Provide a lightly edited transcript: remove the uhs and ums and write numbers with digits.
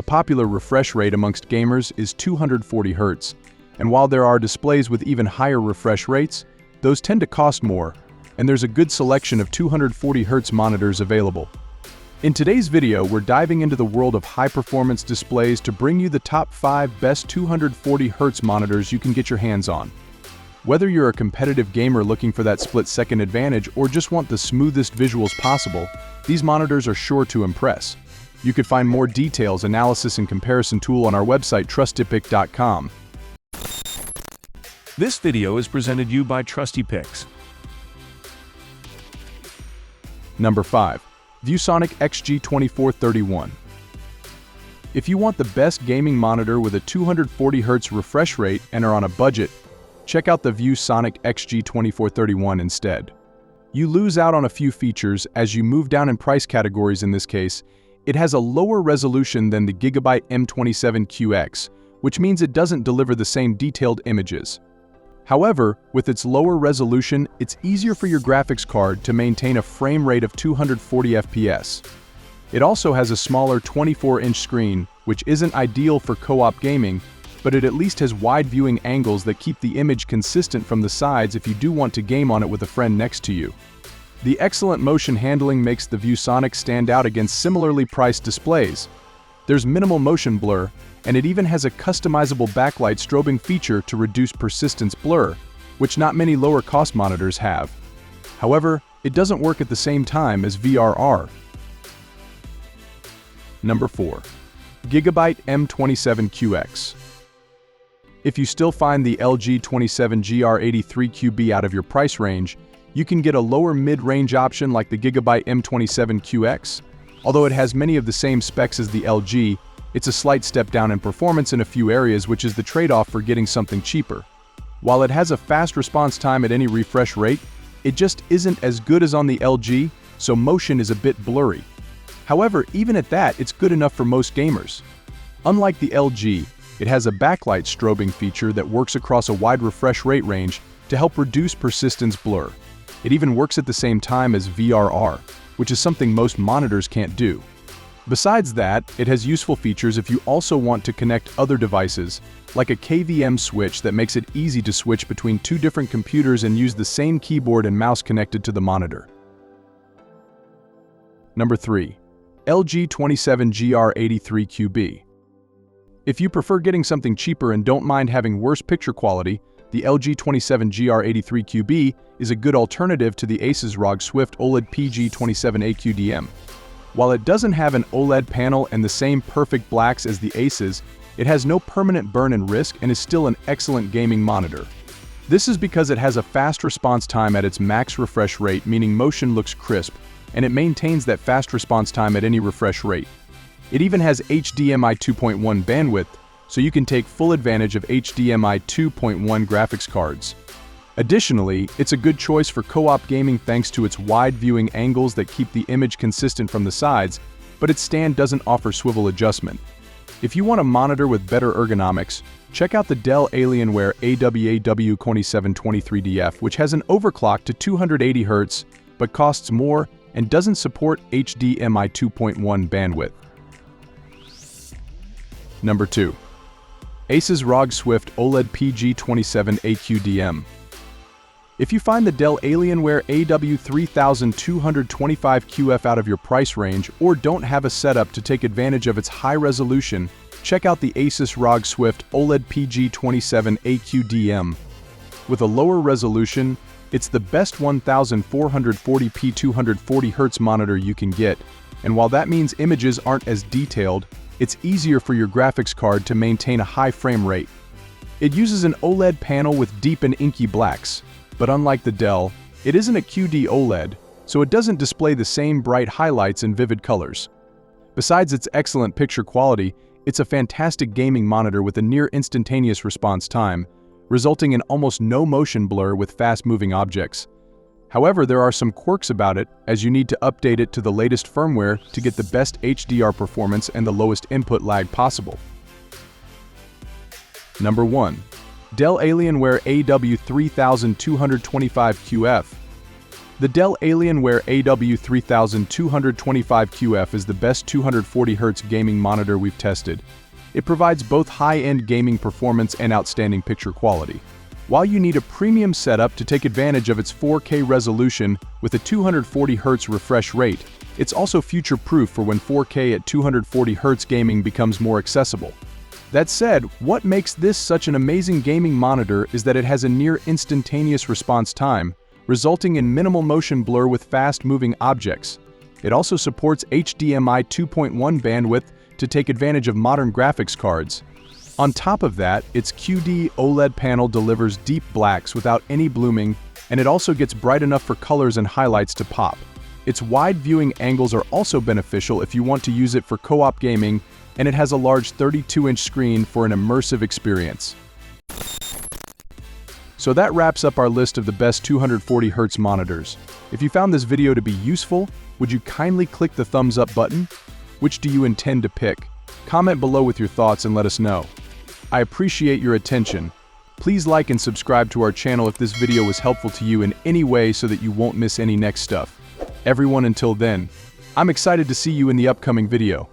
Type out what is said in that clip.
A popular refresh rate amongst gamers is 240 Hz, and while there are displays with even higher refresh rates, those tend to cost more, and there's a good selection of 240 Hz monitors available. In today's video, we're diving into the world of high-performance displays to bring you the top 5 best 240 Hz monitors you can get your hands on. Whether you're a competitive gamer looking for that split-second advantage or just want the smoothest visuals possible, these monitors are sure to impress. You could find more details, analysis, and comparison tool on our website, trustypic.com. This video is presented to you by TrustyPics. Number 5. ViewSonic XG2431. If you want the best gaming monitor with a 240 Hz refresh rate and are on a budget, check out the ViewSonic XG2431 instead. You lose out on a few features as you move down in price categories. In this case, it has a lower resolution than the Gigabyte M27Q X, which means it doesn't deliver the same detailed images. However, with its lower resolution, it's easier for your graphics card to maintain a frame rate of 240 FPS. It also has a smaller 24-inch screen, which isn't ideal for co-op gaming, but it at least has wide viewing angles that keep the image consistent from the sides if you do want to game on it with a friend next to you. The excellent motion handling makes the ViewSonic stand out against similarly priced displays. There's minimal motion blur, and it even has a customizable backlight strobing feature to reduce persistence blur, which not many lower-cost monitors have. However, it doesn't work at the same time as VRR. Number 4. Gigabyte M27Q X. If you still find the LG 27GR83QB out of your price range, you can get a lower mid-range option like the Gigabyte M27Q X. Although it has many of the same specs as the LG, it's a slight step down in performance in a few areas, which is the trade-off for getting something cheaper. While it has a fast response time at any refresh rate, it just isn't as good as on the LG, so motion is a bit blurry. However, even at that, it's good enough for most gamers. Unlike the LG, it has a backlight strobing feature that works across a wide refresh rate range to help reduce persistence blur. It even works at the same time as VRR, which is something most monitors can't do. Besides that, it has useful features if you also want to connect other devices, like a KVM switch that makes it easy to switch between two different computers and use the same keyboard and mouse connected to the monitor. Number 3. LG 27GR83QB. If you prefer getting something cheaper and don't mind having worse picture quality, the LG 27GR83QB is a good alternative to the ASUS ROG Swift OLED PG27AQDM. While it doesn't have an OLED panel and the same perfect blacks as the ASUS, it has no permanent burn-in risk and is still an excellent gaming monitor. This is because it has a fast response time at its max refresh rate, meaning motion looks crisp, and it maintains that fast response time at any refresh rate. It even has HDMI 2.1 bandwidth, so you can take full advantage of HDMI 2.1 graphics cards. Additionally, it's a good choice for co-op gaming thanks to its wide viewing angles that keep the image consistent from the sides, but its stand doesn't offer swivel adjustment. If you want a monitor with better ergonomics, check out the Dell Alienware AWAW2723DF, which has an overclock to 280 Hz, but costs more and doesn't support HDMI 2.1 bandwidth. Number 2. ASUS ROG Swift OLED PG27AQDM. If you find the Dell Alienware AW3225QF out of your price range or don't have a setup to take advantage of its high resolution, check out the ASUS ROG Swift OLED PG27AQDM. With a lower resolution, it's the best 1440p 240 Hz monitor you can get, and while that means images aren't as detailed, it's easier for your graphics card to maintain a high frame rate. It uses an OLED panel with deep and inky blacks, but unlike the Dell, it isn't a QD OLED, so it doesn't display the same bright highlights and vivid colors. Besides its excellent picture quality, it's a fantastic gaming monitor with a near instantaneous response time, resulting in almost no motion blur with fast-moving objects. However, there are some quirks about it, as you need to update it to the latest firmware to get the best HDR performance and the lowest input lag possible. Number 1. Dell Alienware AW3225QF. The Dell Alienware AW3225Q X is the best 240Hz gaming monitor we've tested. It provides both high-end gaming performance and outstanding picture quality. While you need a premium setup to take advantage of its 4K resolution with a 240Hz refresh rate, it's also future-proof for when 4K at 240Hz gaming becomes more accessible. That said, what makes this such an amazing gaming monitor is that it has a near-instantaneous response time, resulting in minimal motion blur with fast-moving objects. It also supports HDMI 2.1 bandwidth to take advantage of modern graphics cards. On top of that, its QD OLED panel delivers deep blacks without any blooming, and it also gets bright enough for colors and highlights to pop. Its wide viewing angles are also beneficial if you want to use it for co-op gaming, and it has a large 32-inch screen for an immersive experience. So that wraps up our list of the best 240Hz monitors. If you found this video to be useful, would you kindly click the thumbs up button? Which do you intend to pick? Comment below with your thoughts and let us know. I appreciate your attention. Please like and subscribe to our channel if this video was helpful to you in any way so that you won't miss any next stuff. Everyone, until then, I'm excited to see you in the upcoming video.